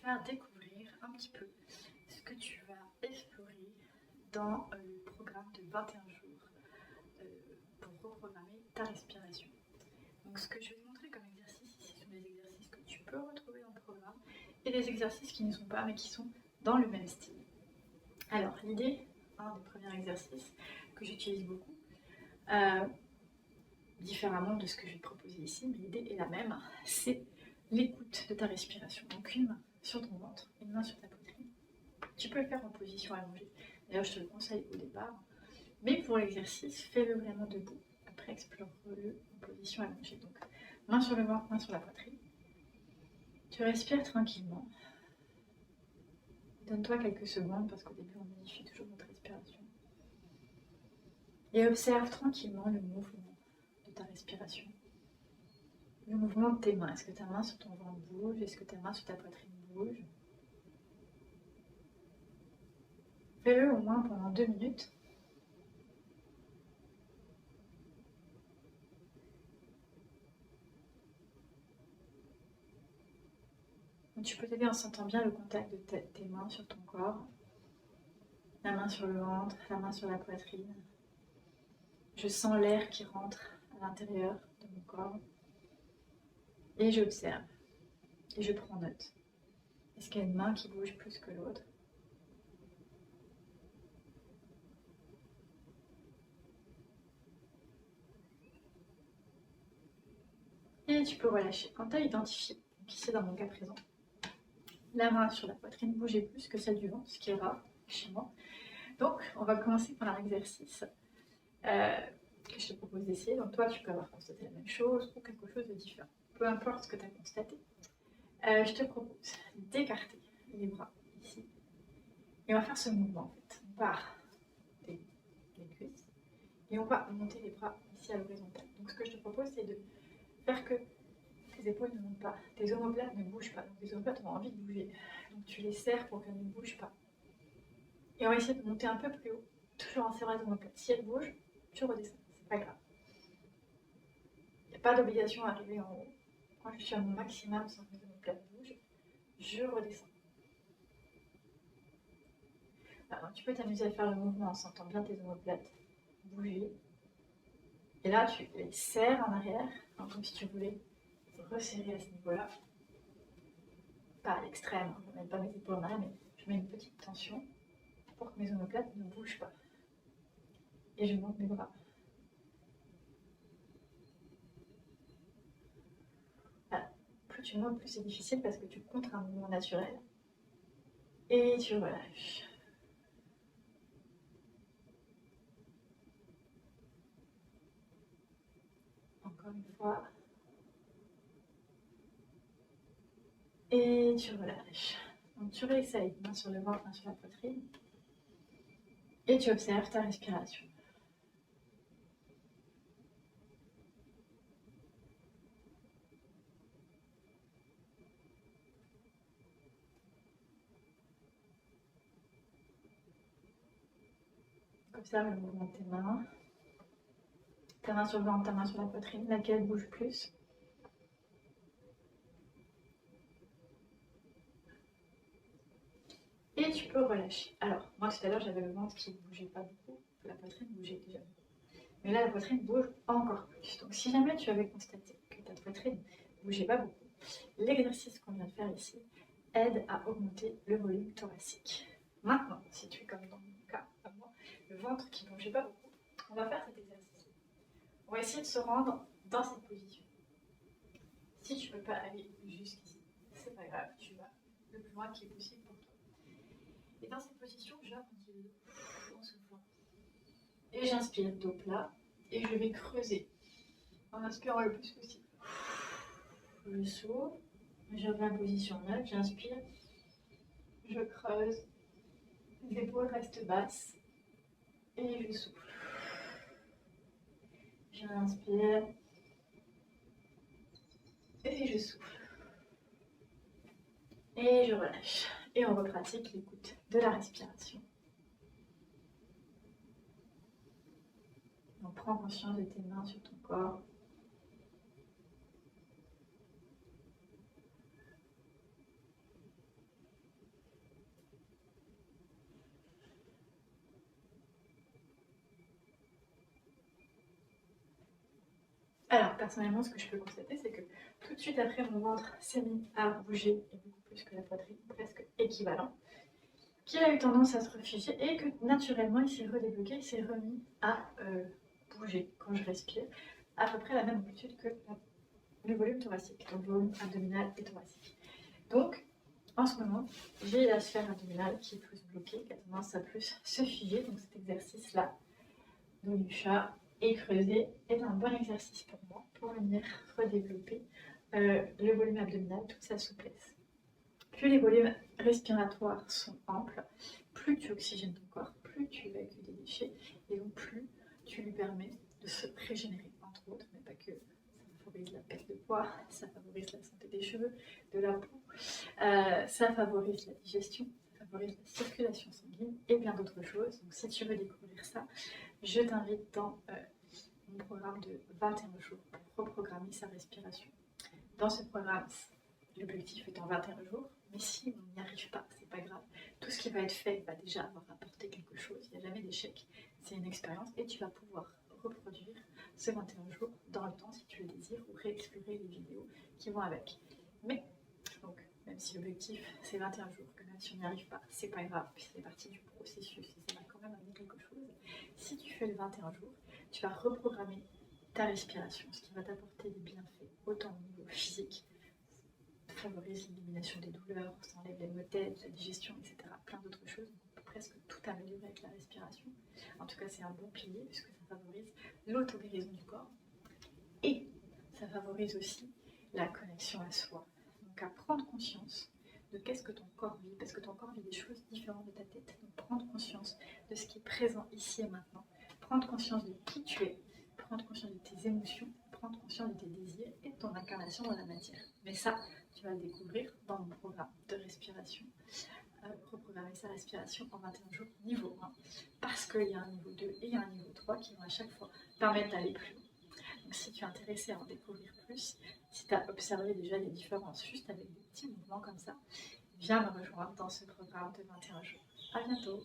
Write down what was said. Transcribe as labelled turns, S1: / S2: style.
S1: faire découvrir un petit peu ce que tu vas explorer dans le programme de 21 jours pour reprogrammer ta respiration. Donc ce que je vais te montrer comme exercice ici sont des exercices que tu peux retrouver dans le programme et des exercices qui ne sont pas mais qui sont dans le même style. Alors l'idée, un des premiers exercices que j'utilise beaucoup, différemment de ce que je vais te proposer ici, mais l'idée est la même, c'est l'écoute de ta respiration. Donc une main sur ton ventre, une main sur ta poitrine. Tu peux le faire en position allongée, d'ailleurs je te le conseille au départ, mais pour l'exercice, fais-le vraiment debout, après explore-le en position allongée. Donc main sur le ventre, main sur la poitrine. Tu respires tranquillement. Donne-toi quelques secondes parce qu'au début on modifie toujours notre respiration. Et observe tranquillement le mouvement de ta respiration. Le mouvement de tes mains. Est-ce que ta main sur ton ventre bouge? Est-ce que ta main sur ta poitrine bouge? Fais-le au moins pendant 2 minutes. Tu peux t'aider en sentant bien le contact de tes mains sur ton corps. La main sur le ventre, la main sur la poitrine. Je sens l'air qui rentre à l'intérieur de mon corps. Et j'observe. Et je prends note. Est-ce qu'il y a une main qui bouge plus que l'autre? Et tu peux relâcher. Quand tu as identifié, qui c'est dans mon cas présent, la main sur la poitrine bougeait plus que celle du ventre, ce qui est rare chez moi. Donc, on va commencer par un exercice que je te propose d'essayer. Donc, toi, tu peux avoir constaté la même chose ou quelque chose de différent. Peu importe ce que tu as constaté. Je te propose d'écarter les bras ici. Et on va faire ce mouvement en fait. On part des cuisses et on va monter les bras ici à l'horizontale. Donc, ce que je te propose, c'est de faire que tes épaules ne montent pas, tes omoplates ne bougent pas. Donc, tes omoplates ont envie de bouger. Donc, tu les serres pour qu'elles ne bougent pas. Et on va essayer de monter un peu plus haut, toujours en serrant les omoplates. Si elles bougent, tu redescends, c'est pas grave. Il n'y a pas d'obligation à arriver en haut. Quand je suis à mon maximum sans que mes omoplates bougent, je redescends. Alors, tu peux t'amuser à faire le mouvement en sentant bien tes omoplates bouger. Et là, tu les serres en arrière, comme si tu voulais resserrer à ce niveau-là. Pas à l'extrême, je ne mets pas mes épaules en arrière, mais je mets une petite tension pour que mes omoplates ne bougent pas. Et je monte mes bras. Voilà. Plus tu montes, plus c'est difficile parce que tu contres un mouvement naturel. Et tu relâches. Encore une fois. Et tu relâches. Donc tu réessayes, main sur le ventre, main sur la poitrine. Et tu observes ta respiration. Observe le mouvement de tes mains. Ta main sur le ventre, ta main sur la poitrine, laquelle bouge plus? Et tu peux relâcher. Alors, moi tout à l'heure j'avais le ventre qui ne bougeait pas beaucoup, la poitrine bougeait déjà beaucoup. Mais là la poitrine bouge encore plus. Donc si jamais tu avais constaté que ta poitrine ne bougeait pas beaucoup, l'exercice qu'on vient de faire ici aide à augmenter le volume thoracique. Maintenant, si tu es comme dans mon cas, à moi, le ventre qui ne bougeait pas beaucoup, on va faire cet exercice. On va essayer de se rendre dans cette position. Si tu ne peux pas aller jusqu'ici, c'est pas grave, tu vas le plus loin qui est possible pour toi. Et dans cette position, j'appuie en soufflant. Et j'inspire dos plat et je vais creuser en inspirant le plus possible. Je souffle, je reviens en position neutre, j'inspire, je creuse, les épaules restent basses et je souffle. J'inspire et je souffle. Et je relâche. Et on repratique l'écoute de la respiration. Donc prends conscience de tes mains sur ton corps. Alors, personnellement, ce que je peux constater, c'est que tout de suite après, mon ventre s'est mis à bouger, et beaucoup plus que la poitrine, presque équivalent, qu'il a eu tendance à se réfugier et que naturellement, il s'est redébloqué, il s'est remis à bouger quand je respire, à peu près la même amplitude que le volume thoracique, donc le volume abdominal et thoracique. Donc, en ce moment, j'ai la sphère abdominale qui est plus bloquée, qui a tendance à plus se figer, donc cet exercice-là, dos du chat, et creuser est un bon exercice pour moi pour venir redévelopper le volume abdominal, toute sa souplesse. Plus les volumes respiratoires sont amples, plus tu oxygènes ton corps, plus tu évacues des déchets et donc plus tu lui permets de se régénérer, entre autres, mais pas que. Ça favorise la perte de poids, ça favorise la santé des cheveux, de la peau, ça favorise la digestion, ça favorise la circulation sanguine et bien d'autres choses. Donc si tu veux découvrir ça, je t'invite dans mon programme de 21 jours pour reprogrammer sa respiration. Dans ce programme, l'objectif est en 21 jours, mais si on n'y arrive pas, c'est pas grave. Tout ce qui va être fait va déjà avoir apporté quelque chose. Il n'y a jamais d'échec. C'est une expérience et tu vas pouvoir reproduire ce 21 jours dans le temps si tu le désires ou réexplorer les vidéos qui vont avec. Mais, donc, même si l'objectif c'est 21 jours, que même si on n'y arrive pas, c'est pas grave, puis c'est partie du processus et ça va quand même amener quelque chose. Si tu fais le 21 jours, tu vas reprogrammer ta respiration, ce qui va t'apporter des bienfaits, autant au niveau physique, favorise l'élimination des douleurs, ça enlève les maux de tête, la digestion, etc. Plein d'autres choses. On peut presque tout améliorer avec la respiration. En tout cas, c'est un bon pilier puisque ça favorise l'auto-guérison du corps. Et ça favorise aussi la connexion à soi. Donc à prendre conscience de qu'est-ce que ton corps vit, parce que ton corps vit des choses différentes de ta tête. Donc prendre conscience de ce qui est présent ici et maintenant. Prendre conscience de qui tu es, prendre conscience de tes émotions, prendre conscience de tes désirs et de ton incarnation dans la matière. Mais ça, tu vas le découvrir dans mon programme de respiration. Reprogrammer sa respiration en 21 jours niveau 1. Parce qu'il y a un niveau 2 et il y a un niveau 3 qui vont à chaque fois permettre d'aller plus loin. Donc si tu es intéressé à en découvrir plus, si tu as observé déjà les différences juste avec des petits mouvements comme ça, viens me rejoindre dans ce programme de 21 jours. À bientôt!